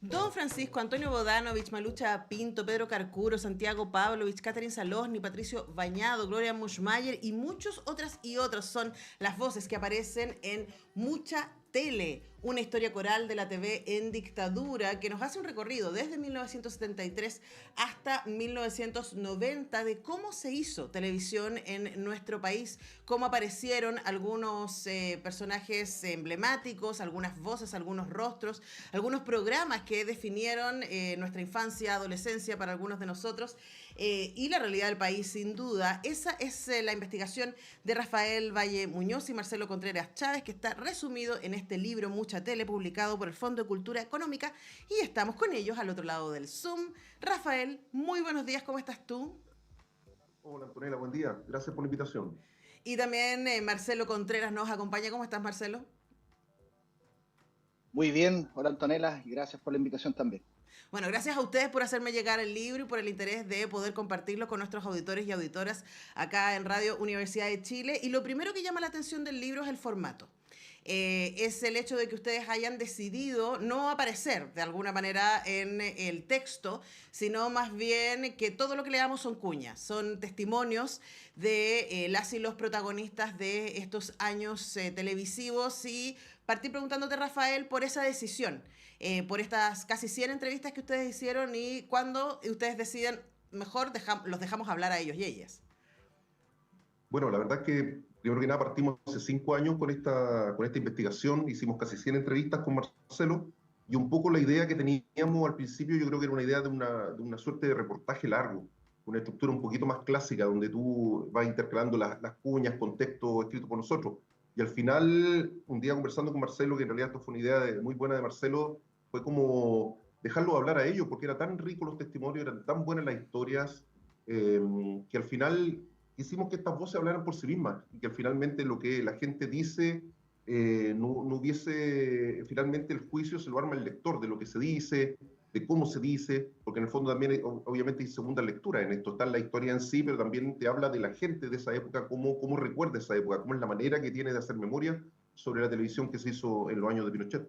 Don Francisco, Antonio Bodanovich, Malucha Pinto, Pedro Carcuro, Santiago Pavlovich, Catherine Salosni, Patricio Bañado, Gloria Mushmayer y muchos otras y otros son las voces que aparecen en Mucha Tele, una historia coral de la TV en dictadura que nos hace un recorrido desde 1973 hasta 1990 de cómo se hizo televisión en nuestro país, cómo aparecieron algunos personajes emblemáticos, algunas voces, algunos rostros, algunos programas que definieron nuestra infancia, adolescencia para algunos de nosotros y la realidad del país sin duda. Esa es la investigación de Rafael Valle Muñoz y Marcelo Contreras Chávez, que está resumido en este libro Mucha Tele, publicado por el Fondo de Cultura Económica, y estamos con ellos al otro lado del Zoom. Rafael, muy buenos días, ¿cómo estás tú? Hola Antonella, buen día. Gracias por la invitación. Y también Marcelo Contreras nos acompaña. ¿Cómo estás, Marcelo? Muy bien, hola Antonella, y gracias por la invitación también. Bueno, gracias a ustedes por hacerme llegar el libro y por el interés de poder compartirlo con nuestros auditores y auditoras acá en Radio Universidad de Chile. Y lo primero que llama la atención del libro es el formato. Es el hecho de que ustedes hayan decidido no aparecer de alguna manera en el texto, sino más bien que todo lo que leamos son cuñas, son testimonios de las y los protagonistas de estos años televisivos y partir preguntándote, Rafael, por esa decisión, por estas casi 100 entrevistas que ustedes hicieron y cuando ustedes deciden, mejor los dejamos hablar a ellos y ellas. Bueno, la verdad es que primero que nada partimos hace 5 años con esta investigación, hicimos casi 100 entrevistas con Marcelo y un poco la idea que teníamos al principio yo creo que era una idea de una suerte de reportaje largo, una estructura un poquito más clásica donde tú vas intercalando las cuñas con texto escrito por nosotros. Y al final, un día conversando con Marcelo, que en realidad esto fue una idea muy buena de Marcelo, fue como dejarlo hablar a ellos, porque eran tan ricos los testimonios, eran tan buenas las historias, eh, que al final quisimos que estas voces hablaran por sí mismas y que finalmente lo que la gente dice no hubiese, finalmente el juicio se lo arma el lector de lo que se dice, de cómo se dice, porque en el fondo también obviamente hay segunda lectura en esto, está la historia en sí, pero también te habla de la gente de esa época, cómo recuerda esa época, cómo es la manera que tiene de hacer memoria sobre la televisión que se hizo en los años de Pinochet.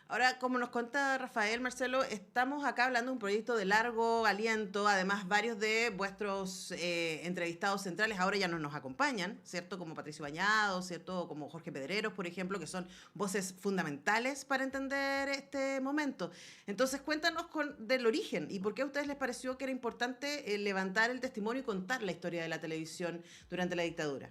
Ahora, como nos cuenta Rafael, Marcelo, estamos acá hablando de un proyecto de largo aliento. Además, varios de vuestros entrevistados centrales ahora ya no nos acompañan, ¿cierto? Como Patricio Bañado, ¿cierto? Como Jorge Pedreros, por ejemplo, que son voces fundamentales para entender este momento. Entonces, cuéntanos del origen y por qué a ustedes les pareció que era importante levantar el testimonio y contar la historia de la televisión durante la dictadura.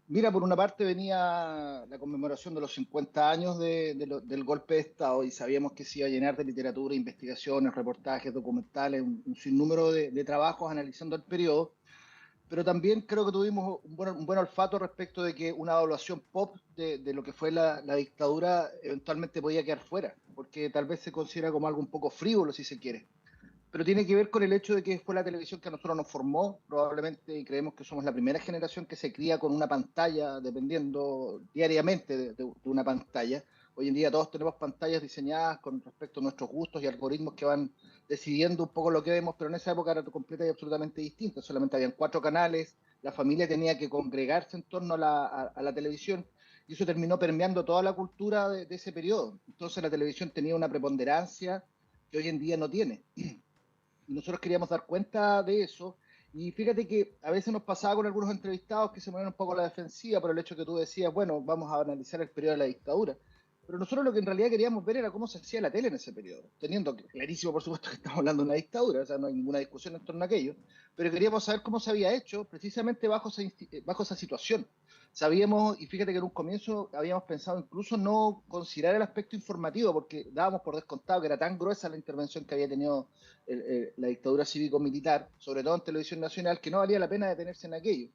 Mira, por una parte venía la conmemoración de los 50 años del golpe de Estado y sabíamos que se iba a llenar de literatura, investigaciones, reportajes, documentales, un sinnúmero de trabajos analizando el periodo, pero también creo que tuvimos un buen olfato respecto de que una evaluación pop de lo que fue la dictadura eventualmente podía quedar fuera, porque tal vez se considera como algo un poco frívolo, si se quiere, pero tiene que ver con el hecho de que fue la televisión que a nosotros nos formó, probablemente, y creemos que somos la primera generación que se cría con una pantalla, dependiendo diariamente de una pantalla. Hoy en día todos tenemos pantallas diseñadas con respecto a nuestros gustos y algoritmos que van decidiendo un poco lo que vemos, pero en esa época era completa y absolutamente distinta. Solamente habían 4 canales, la familia tenía que congregarse en torno a la televisión y eso terminó permeando toda la cultura de ese periodo. Entonces la televisión tenía una preponderancia que hoy en día no tiene y nosotros queríamos dar cuenta de eso. Y fíjate que a veces nos pasaba con algunos entrevistados que se ponían un poco a la defensiva por el hecho que tú decías, bueno, vamos a analizar el periodo de la dictadura. Pero nosotros lo que en realidad queríamos ver era cómo se hacía la tele en ese periodo, teniendo clarísimo, por supuesto, que estamos hablando de una dictadura, o sea, no hay ninguna discusión en torno a aquello, pero queríamos saber cómo se había hecho precisamente bajo esa situación. Sabíamos, y fíjate que en un comienzo habíamos pensado incluso no considerar el aspecto informativo, porque dábamos por descontado que era tan gruesa la intervención que había tenido la dictadura cívico-militar, sobre todo en televisión nacional, que no valía la pena detenerse en aquello.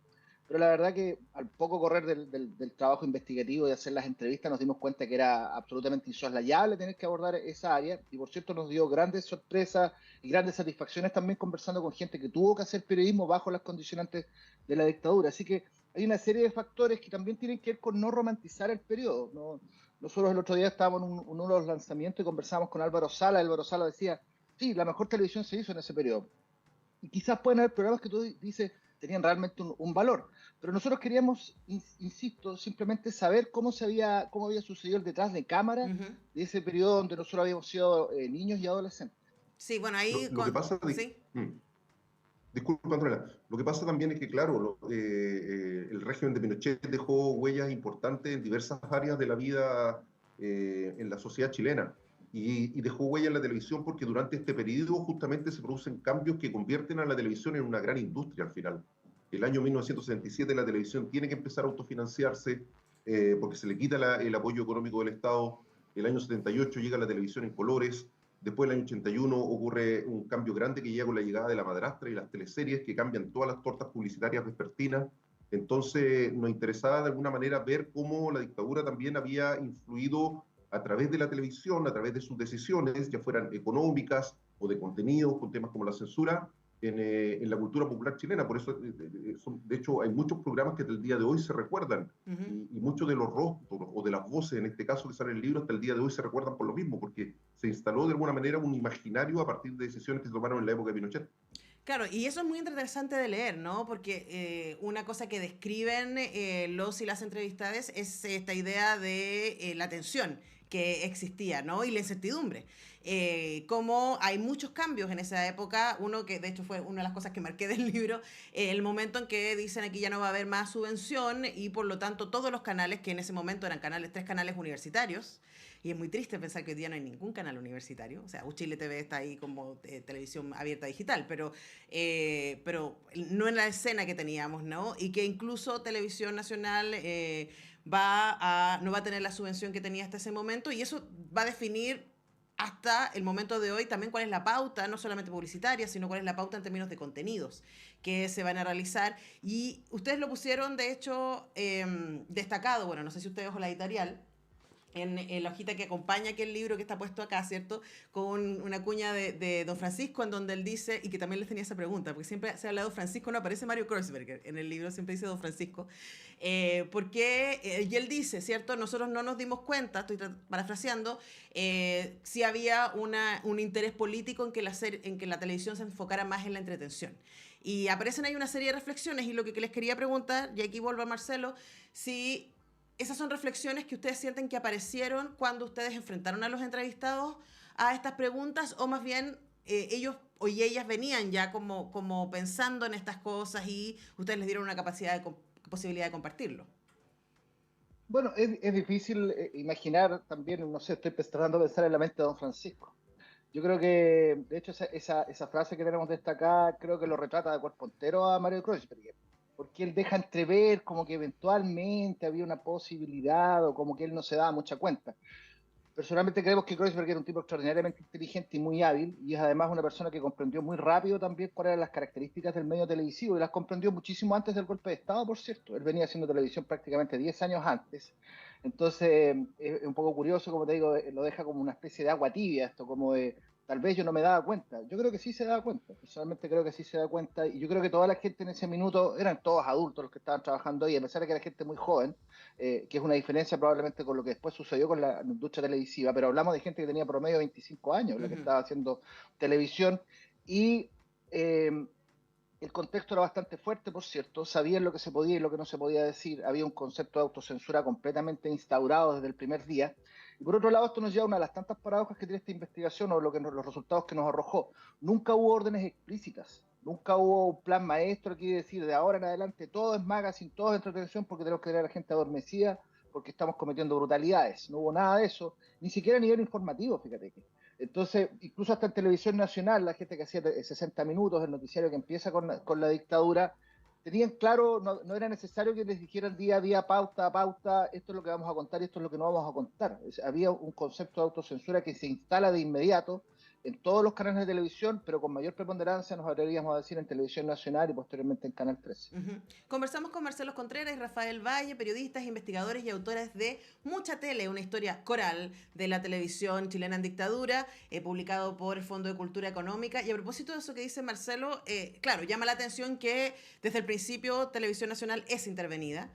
Pero la verdad que al poco correr del trabajo investigativo y hacer las entrevistas nos dimos cuenta que era absolutamente insoslayable tener que abordar esa área y por cierto nos dio grandes sorpresas y grandes satisfacciones también conversando con gente que tuvo que hacer periodismo bajo las condicionantes de la dictadura. Así que hay una serie de factores que también tienen que ver con no romantizar el periodo. ¿No? Nosotros el otro día estábamos en uno de los lanzamientos y conversábamos con Álvaro Sala. Álvaro Sala decía, sí, la mejor televisión se hizo en ese periodo. Y quizás pueden haber programas que tú dices, tenían realmente un valor. Pero nosotros queríamos, insisto, simplemente saber cómo había sucedido el detrás de cámara Ujú. de ese periodo donde nosotros habíamos sido niños y adolescentes. Sí, bueno, Lo que pasa, sí. disculpa, Antonella, lo que pasa también es que, claro, el régimen de Pinochet dejó huellas importantes en diversas áreas de la vida en la sociedad chilena y dejó huella en la televisión porque durante este periodo justamente se producen cambios que convierten a la televisión en una gran industria al final. El año 1977 la televisión tiene que empezar a autofinanciarse porque se le quita el apoyo económico del Estado. El año 78 llega la televisión en colores. Después, en el año 81, ocurre un cambio grande que llega con la llegada de la madrastra y las teleseries que cambian todas las tortas publicitarias vespertinas. Entonces, nos interesaba de alguna manera ver cómo la dictadura también había influido a través de la televisión, a través de sus decisiones, ya fueran económicas o de contenidos, con temas como la censura, en la cultura popular chilena. Por eso, de hecho, hay muchos programas que hasta el día de hoy se recuerdan y muchos de los rostros o de las voces, en este caso que sale en el libro, hasta el día de hoy se recuerdan por lo mismo, porque se instaló de alguna manera un imaginario a partir de decisiones que se tomaron en la época de Pinochet. Claro, y eso es muy interesante de leer, ¿no? Porque una cosa que describen los y las entrevistadas es esta idea de la tensión que existía, ¿no? Y la incertidumbre. Como hay muchos cambios en esa época, uno que de hecho fue una de las cosas que marqué del libro, el momento en que dicen aquí ya no va a haber más subvención y por lo tanto todos los canales, que en ese momento eran tres canales universitarios, y es muy triste pensar que hoy día no hay ningún canal universitario. O sea, Chile TV está ahí como televisión abierta digital, pero no en la escena que teníamos, ¿no? Y que incluso Televisión Nacional no va a tener la subvención que tenía hasta ese momento y eso va a definir hasta el momento de hoy también cuál es la pauta, no solamente publicitaria, sino cuál es la pauta en términos de contenidos que se van a realizar. Y ustedes lo pusieron, de hecho, destacado, bueno, no sé si ustedes ojo la editorial, en la hojita que acompaña aquel libro que está puesto acá, ¿cierto? Con una cuña de Don Francisco, en donde él dice, y que también les tenía esa pregunta, porque siempre se habla de Don Francisco, no aparece Mario Kreuzberger en el libro, siempre dice Don Francisco, y él dice, ¿cierto? Nosotros no nos dimos cuenta, estoy parafraseando, si había un interés político en que la televisión se enfocara más en la entretención. Y aparecen ahí una serie de reflexiones, y lo que les quería preguntar, y aquí vuelvo a Marcelo, si esas son reflexiones que ustedes sienten que aparecieron cuando ustedes enfrentaron a los entrevistados a estas preguntas, o más bien ellos y ellas venían ya como pensando en estas cosas y ustedes les dieron una posibilidad de compartirlo. Bueno, es difícil imaginar también, no sé, estoy tratando de pensar en la mente de don Francisco. Yo creo que, de hecho, esa frase que tenemos destacada, creo que lo retrata de cuerpo entero a Mario Kreuzberger, porque él deja entrever como que eventualmente había una posibilidad o como que él no se daba mucha cuenta. Personalmente creemos que Kreuzberger era un tipo extraordinariamente inteligente y muy hábil, y es además una persona que comprendió muy rápido también cuáles eran las características del medio televisivo, y las comprendió muchísimo antes del golpe de Estado, por cierto. Él venía haciendo televisión prácticamente 10 años antes. Entonces, es un poco curioso, como te digo, lo deja como una especie de agua tibia esto, como de, tal vez yo no me daba cuenta. Yo creo que sí se daba cuenta, personalmente creo que sí se da cuenta, y yo creo que toda la gente en ese minuto, eran todos adultos los que estaban trabajando ahí, a pesar de que era gente muy joven, que es una diferencia probablemente con lo que después sucedió con la industria televisiva, pero hablamos de gente que tenía promedio 25 años, la que estaba haciendo televisión, y el contexto era bastante fuerte, por cierto, sabían lo que se podía y lo que no se podía decir, había un concepto de autocensura completamente instaurado desde el primer día, y por otro lado esto nos lleva a una de las tantas paradojas que tiene esta investigación o los resultados que nos arrojó. Nunca hubo órdenes explícitas, nunca hubo un plan maestro que decir de ahora en adelante todo es magazine, todo es entretención porque tenemos que tener a la gente adormecida porque estamos cometiendo brutalidades. No hubo nada de eso, ni siquiera a nivel informativo, fíjate que. Entonces, incluso hasta en televisión nacional, la gente que hacía 60 minutos, el noticiario que empieza con la dictadura, tenían claro, no era necesario que les dijeran día a día, pauta a pauta, esto es lo que vamos a contar y esto es lo que no vamos a contar. Había un concepto de autocensura que se instala de inmediato en todos los canales de televisión, pero con mayor preponderancia, nos atreveríamos a decir, en Televisión Nacional y posteriormente en Canal 13. Conversamos con Marcelo Contreras y Rafael Valle, periodistas, investigadores y autores de Mucha Tele, una historia coral de la televisión chilena en dictadura, publicado por el Fondo de Cultura Económica. Y a propósito de eso que dice Marcelo, claro, llama la atención que desde el principio Televisión Nacional es intervenida.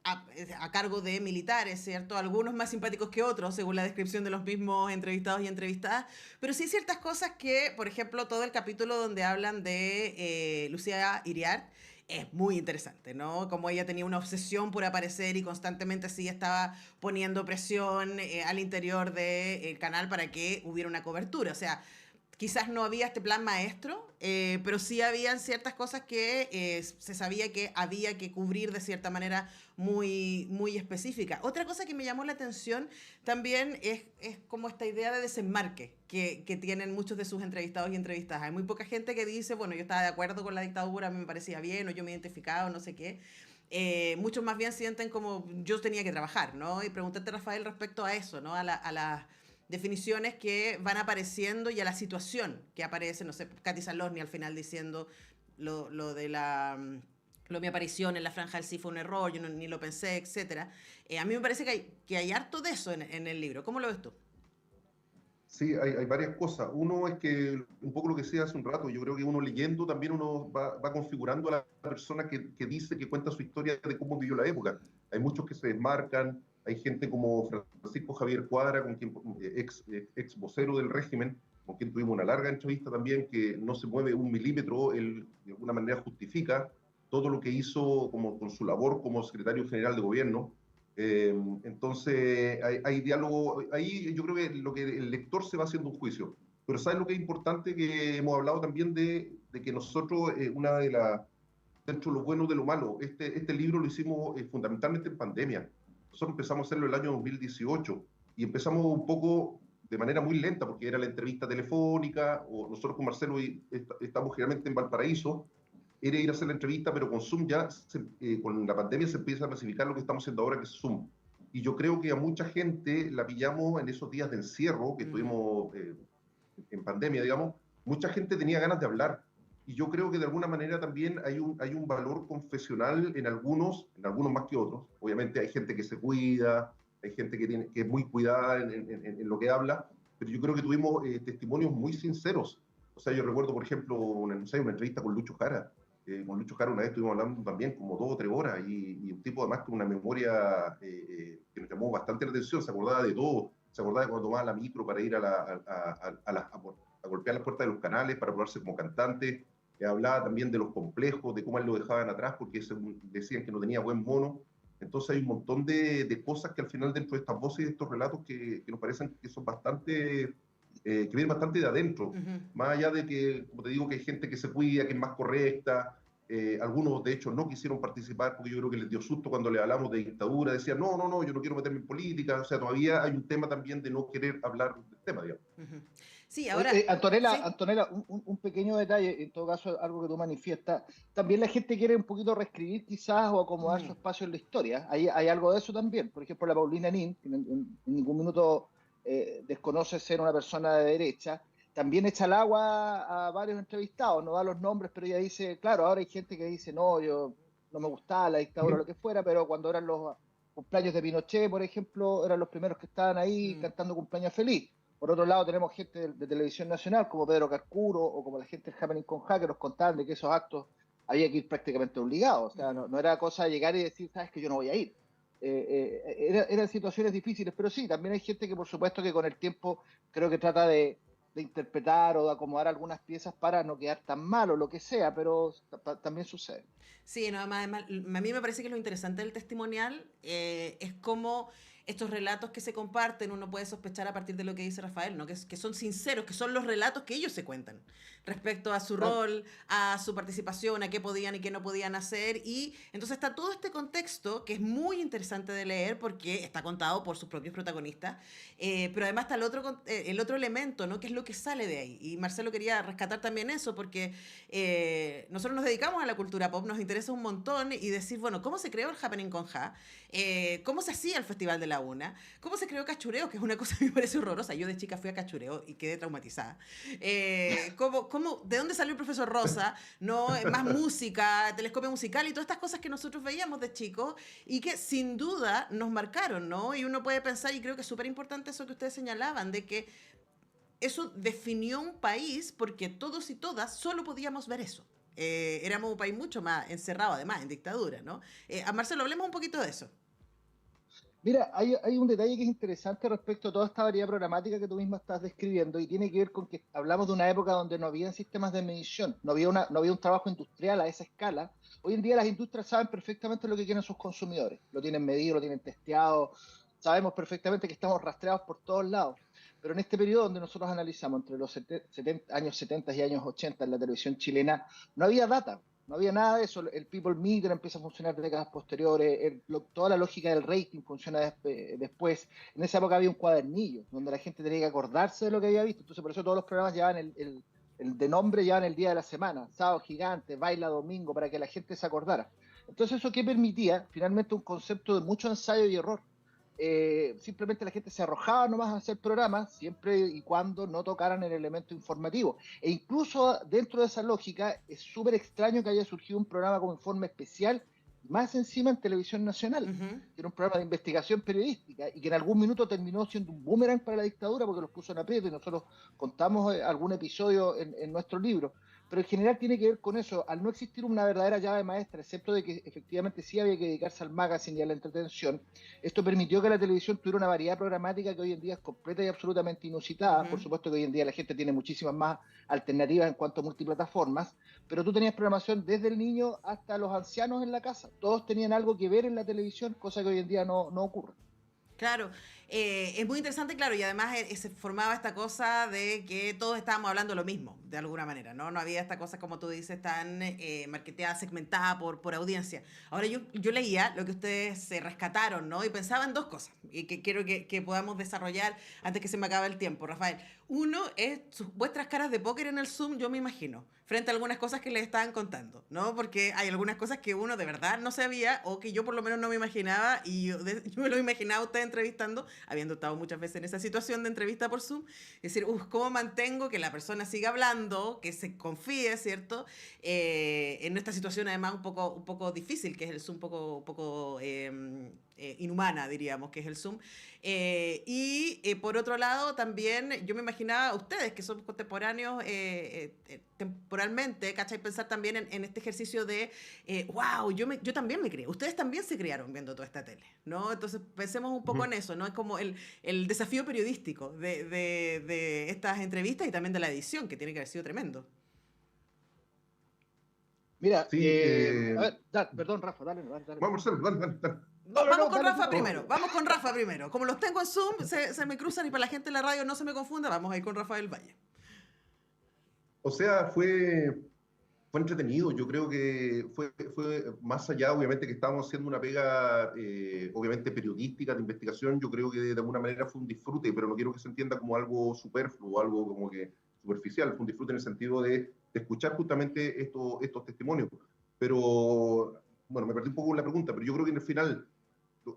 a cargo de militares, ¿cierto? Algunos más simpáticos que otros, según la descripción de los mismos entrevistados y entrevistadas, pero sí ciertas cosas que, por ejemplo, todo el capítulo donde hablan de Lucía Iriart, es muy interesante, ¿no? Como ella tenía una obsesión por aparecer y constantemente así estaba poniendo presión al interior del canal para que hubiera una cobertura. O sea, quizás no había este plan maestro, pero sí habían ciertas cosas que se sabía que había que cubrir de cierta manera muy, muy específica. Otra cosa que me llamó la atención también es como esta idea de desenmarque que tienen muchos de sus entrevistados y entrevistadas. Hay muy poca gente que dice, bueno, yo estaba de acuerdo con la dictadura, a mí me parecía bien, o yo me identificaba, o no sé qué. Muchos más bien sienten como yo tenía que trabajar, ¿no? Y preguntarte, Rafael, respecto a eso, ¿no? A las definiciones que van apareciendo y a la situación que aparece, no sé, Katy Salosny al final diciendo lo de mi aparición en la franja del sí fue un error, yo ni lo pensé, etcétera. A mí me parece que hay harto de eso en el libro. ¿Cómo lo ves tú? Sí, hay varias cosas. Uno es que, un poco lo que decía hace un rato, yo creo que uno leyendo también uno va configurando a la persona que dice, que cuenta su historia de cómo vivió la época. Hay muchos que se desmarcan, hay gente como Francisco Javier Cuadra, con quien, ex vocero del régimen, con quien tuvimos una larga entrevista también, que no se mueve un milímetro, él de alguna manera justifica todo lo que hizo como, con su labor como secretario general de gobierno. Entonces, hay diálogo, ahí yo creo que lo que el lector se va haciendo un juicio. Pero ¿sabes lo que es importante? Que hemos hablado también de que nosotros, una de las, dentro de lo bueno de lo malo, este libro lo hicimos fundamentalmente en pandemia. Nosotros empezamos a hacerlo el año 2018 y empezamos un poco de manera muy lenta porque era la entrevista telefónica, o nosotros con Marcelo estamos generalmente en Valparaíso, era ir a hacer la entrevista, pero con Zoom ya, con la pandemia se empieza a clasificar lo que estamos haciendo ahora, que es Zoom. Y yo creo que a mucha gente la pillamos en esos días de encierro que tuvimos en pandemia, digamos, mucha gente tenía ganas de hablar. Y yo creo que de alguna manera también hay un valor confesional en algunos más que otros. Obviamente hay gente que se cuida, hay gente que es muy cuidada en lo que habla, pero yo creo que tuvimos testimonios muy sinceros. O sea, yo recuerdo, por ejemplo, no sé, una entrevista con Lucho Jara. Con Lucho Jara una vez estuvimos hablando también como 2 o 3 horas y un tipo además con una memoria que nos llamó bastante la atención, se acordaba de todo, se acordaba de cuando tomaba la micro para ir a golpear las puertas de los canales, para probarse como cantante, hablaba también de los complejos, de cómo él lo dejaban atrás porque decían que no tenía buen mono. Entonces hay un montón de cosas que al final dentro de estas voces y de estos relatos que nos parecen que son bastante, que vienen bastante de adentro. Más allá de que, como te digo, que hay gente que se cuida, que es más correcta, algunos de hecho no quisieron participar porque yo creo que les dio susto cuando le hablamos de dictadura, decían, no, no, no, yo no quiero meterme en política, o sea, todavía hay un tema también de no querer hablar del tema, digamos. Sí, ahora... Antonella, ¿sí? Antonella, un pequeño detalle, en todo caso algo que tú manifiestas, también la gente quiere un poquito reescribir quizás o acomodar su espacio en la historia, hay algo de eso también, por ejemplo la Paulina Nin, que en ningún minuto desconoce ser una persona de derecha, también echa al agua a varios entrevistados, no da los nombres, pero ella dice, claro, ahora hay gente que dice, no, yo no me gustaba la dictadura o lo que fuera, pero cuando eran los cumpleaños de Pinochet, por ejemplo, eran los primeros que estaban ahí cantando cumpleaños feliz. Por otro lado, tenemos gente de televisión nacional, como Pedro Carcuro, o como la gente del Happening con Ja, que nos contaban de que esos actos había que ir prácticamente obligados. O sea, no era cosa de llegar y decir, sabes que yo no voy a ir. Eran situaciones difíciles, pero sí, también hay gente que por supuesto que con el tiempo creo que trata de interpretar o de acomodar algunas piezas para no quedar tan mal o lo que sea, pero también sucede. Sí, no, además, a mí me parece que lo interesante del testimonial es cómo estos relatos que se comparten, uno puede sospechar a partir de lo que dice Rafael, ¿no? Que son sinceros, que son los relatos que ellos se cuentan respecto a su rol, a su participación, a qué podían y qué no podían hacer. Y entonces está todo este contexto que es muy interesante de leer porque está contado por sus propios protagonistas, pero además está el otro elemento, ¿no? Que es lo que sale de ahí. Y Marcelo quería rescatar también eso porque nosotros nos dedicamos a la cultura pop, nos interesa un montón y decir, bueno, ¿cómo se creó el Happening con Ja? ¿Cómo se hacía el Festival de la Una? ¿Cómo se creó Cachureo? Que es una cosa que me parece horrorosa. Yo de chica fui a Cachureo y quedé traumatizada. ¿De dónde salió el profesor Rosa? ¿No? Más música, telescopio musical y todas estas cosas que nosotros veíamos de chicos y que sin duda nos marcaron, ¿no? Y uno puede pensar, y creo que es súper importante eso que ustedes señalaban, de que eso definió un país porque todos y todas solo podíamos ver eso. éramos un país mucho más encerrado, además, en dictadura, ¿no? A Marcelo, hablemos un poquito de eso. Mira, hay un detalle que es interesante respecto a toda esta variedad programática que tú misma estás describiendo y tiene que ver con que hablamos de una época donde no había sistemas de medición, no había un trabajo industrial a esa escala. Hoy en día las industrias saben perfectamente lo que quieren sus consumidores, lo tienen medido, lo tienen testeado, sabemos perfectamente que estamos rastreados por todos lados. Pero en este periodo donde nosotros analizamos entre los años 70 y años 80 en la televisión chilena, no había data, no había nada de eso. El People Meter empieza a funcionar décadas posteriores, toda la lógica del rating funciona después. En esa época había un cuadernillo donde la gente tenía que acordarse de lo que había visto. Entonces, por eso todos los programas llevaban el de nombre, llevaban el día de la semana, sábado gigante, baila domingo, para que la gente se acordara. Entonces, ¿eso qué permitía? Finalmente, un concepto de mucho ensayo y error. Simplemente la gente se arrojaba nomás a hacer programas siempre y cuando no tocaran el elemento informativo. E incluso dentro de esa lógica es súper extraño que haya surgido un programa como Informe Especial, más encima en Televisión Nacional, que era un programa de investigación periodística y que en algún minuto terminó siendo un boomerang para la dictadura porque los puso en aprieto y nosotros contamos algún episodio en nuestro libro. Pero en general tiene que ver con eso, al no existir una verdadera llave maestra, excepto de que efectivamente sí había que dedicarse al magazine y a la entretención. Esto permitió que la televisión tuviera una variedad programática que hoy en día es completa y absolutamente inusitada. Por supuesto que hoy en día la gente tiene muchísimas más alternativas en cuanto a multiplataformas, pero tú tenías programación desde el niño hasta los ancianos en la casa. Todos tenían algo que ver en la televisión, cosa que hoy en día no ocurre. Claro, es muy interesante, claro, y además se formaba esta cosa de que todos estábamos hablando lo mismo, de alguna manera, ¿no? No había esta cosa, como tú dices, tan marketeada, segmentada por audiencia. Ahora yo leía lo que ustedes se rescataron, ¿no? Y pensaba en dos cosas, y que quiero que podamos desarrollar antes que se me acabe el tiempo, Rafael. Uno es vuestras caras de póker en el Zoom, yo me imagino, frente a algunas cosas que les estaban contando, ¿no? Porque hay algunas cosas que uno de verdad no sabía o que yo por lo menos no me imaginaba y yo me lo imaginaba a usted entrevistando, habiendo estado muchas veces en esa situación de entrevista por Zoom, es decir, ¿cómo mantengo que la persona siga hablando, que se confíe, ¿cierto? En esta situación además un poco difícil, que es el Zoom, un poco inhumana, diríamos, que es el Zoom. Por otro lado, también yo me imaginaba a ustedes, que son contemporáneos temporalmente, ¿cachai? Pensar también en este ejercicio de, wow, yo también me crié, ustedes también se criaron viendo toda esta tele, ¿no? Entonces pensemos un poco en eso, ¿no? Es como el desafío periodístico de estas entrevistas y también de la edición, que tiene que haber sido tremendo. Mira, Sí, a ver, perdón, Rafa, dale. Vamos, Marcelo, dale. Vamos con dale, Rafa primero, vamos con Rafa primero. Como los tengo en Zoom, se me cruzan y para la gente en la radio no se me confunda, vamos a ir con Rafael Valle. O sea, fue entretenido. Yo creo que fue más allá, obviamente, que estábamos haciendo una pega, obviamente, periodística, de investigación. Yo creo que de alguna manera fue un disfrute, pero no quiero que se entienda como algo superfluo, algo como que superficial. Fue un disfrute en el sentido de escuchar justamente estos testimonios. Pero, bueno, me perdí un poco la pregunta, pero yo creo que en el final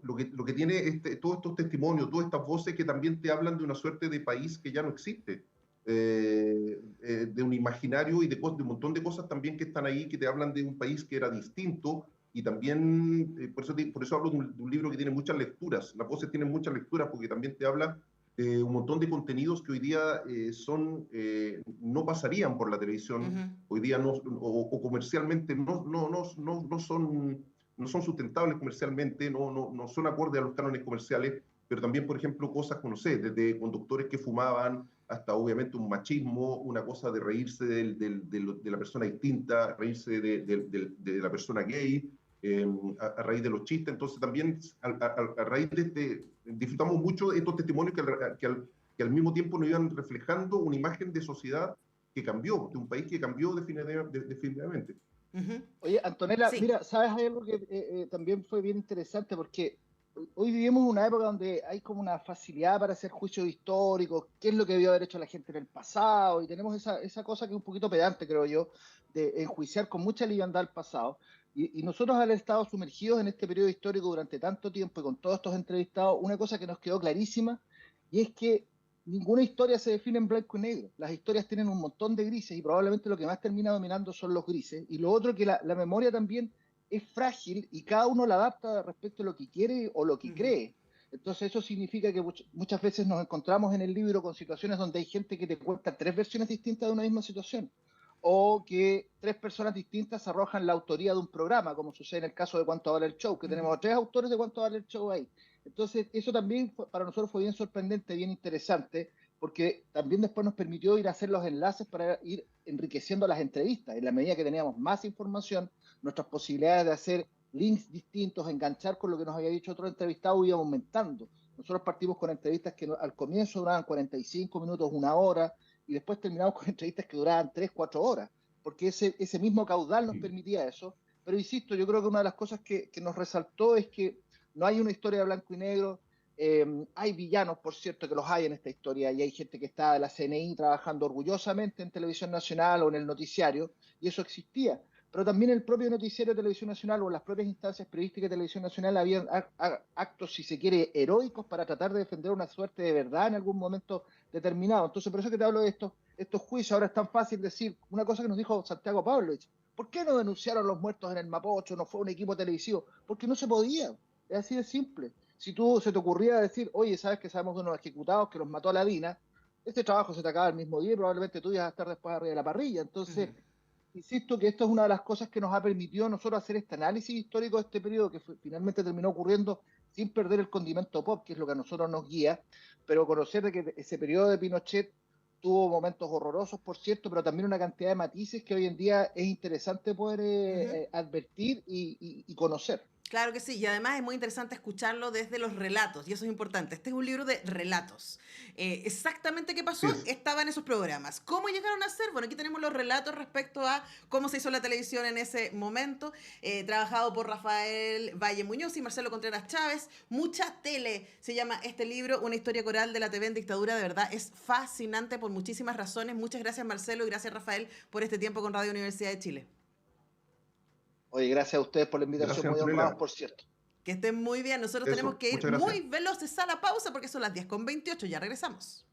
lo que tiene todos estos testimonios, todas estas voces que también te hablan de una suerte de país que ya no existe, de un imaginario y de un montón de cosas también que están ahí, que te hablan de un país que era distinto, y también, por eso hablo de un libro que tiene muchas lecturas. Las voces tienen muchas lecturas porque también te habla de un montón de contenidos que hoy día no pasarían por la televisión, hoy día o comercialmente no son sustentables comercialmente, no son acordes a los cánones comerciales, pero también, por ejemplo, cosas, no sé, desde conductores que fumaban hasta obviamente un machismo, una cosa de reírse de la persona distinta, reírse de la persona gay, a raíz de los chistes. Entonces también a raíz disfrutamos mucho de estos testimonios que al mismo tiempo nos iban reflejando una imagen de sociedad que cambió, de un país que cambió definitivamente. Oye, Antonella, Sí. mira, ¿sabes algo que también fue bien interesante? Porque hoy vivimos una época donde hay como una facilidad para hacer juicios históricos, qué es lo que debió haber hecho la gente en el pasado, y tenemos esa cosa que es un poquito pedante, creo yo, de enjuiciar con mucha liviandad el pasado. Y nosotros al haber estado sumergidos en este periodo histórico durante tanto tiempo y con todos estos entrevistados, una cosa que nos quedó clarísima, y es que ninguna historia se define en blanco y negro. Las historias tienen un montón de grises y probablemente lo que más termina dominando son los grises. Y lo otro que la memoria también es frágil y cada uno la adapta respecto a lo que quiere o lo que cree. Entonces eso significa que muchas veces nos encontramos en el libro con situaciones donde hay gente que te cuenta 3 versiones distintas de una misma situación. o que tres personas distintas arrojan la autoría de un programa, como sucede en el caso de Cuánto Vale el Show, que tenemos tres autores de Cuánto Vale el Show ahí. Entonces, eso también para nosotros fue bien sorprendente, bien interesante, porque también después nos permitió ir a hacer los enlaces para ir enriqueciendo las entrevistas. En la medida que teníamos más información, nuestras posibilidades de hacer links distintos, enganchar con lo que nos había dicho otro entrevistado, iba aumentando. Nosotros partimos con entrevistas que al comienzo duraban 45 minutos, una hora, y después terminamos con entrevistas que duraban 3, 4 horas, porque ese mismo caudal nos permitía eso. Pero insisto, yo creo que una de las cosas que nos resaltó es que no hay una historia de blanco y negro. Hay villanos, por cierto, que los hay en esta historia, y hay gente que está de la CNI trabajando orgullosamente en Televisión Nacional o en el noticiario, y eso existía. Pero también el propio noticiario de Televisión Nacional o en las propias instancias periodísticas de Televisión Nacional habían actos, si se quiere, heroicos para tratar de defender una suerte de verdad en algún momento determinado. Entonces, por eso que te hablo de estos juicios. Ahora es tan fácil decir una cosa que nos dijo Santiago Pavlovich. ¿Por qué no denunciaron los muertos en el Mapocho? No fue un equipo televisivo. Porque no se podía. Es así de simple. Si tú se te ocurría decir, oye, sabes que sabemos de unos ejecutados que los mató a la DINA, este trabajo se te acaba el mismo día y probablemente tú ibas a estar después arriba de la parrilla. Entonces, insisto que esto es una de las cosas que nos ha permitido a nosotros hacer este análisis histórico de este periodo que finalmente terminó ocurriendo sin perder el condimento pop, que es lo que a nosotros nos guía, pero conocer de que ese periodo de Pinochet tuvo momentos horrorosos, por cierto, pero también una cantidad de matices que hoy en día es interesante poder advertir y conocer. Claro que sí, y además es muy interesante escucharlo desde los relatos, y eso es importante. Este es un libro de relatos. Exactamente qué pasó estaba en esos programas. ¿Cómo llegaron a ser? Bueno, aquí tenemos los relatos respecto a cómo se hizo la televisión en ese momento, trabajado por Rafael Valle Muñoz y Marcelo Contreras Chávez. Mucha tele se llama este libro, una historia coral de la TV en dictadura. De verdad, es fascinante por muchísimas razones. Muchas gracias, Marcelo, y gracias, Rafael, por este tiempo con Radio Universidad de Chile. Oye, gracias a ustedes por la invitación, Gracias, muy Antonella. honrados, por cierto. Que estén muy bien. Nosotros tenemos que ir muy veloces a la pausa porque son las 10:28. Ya regresamos.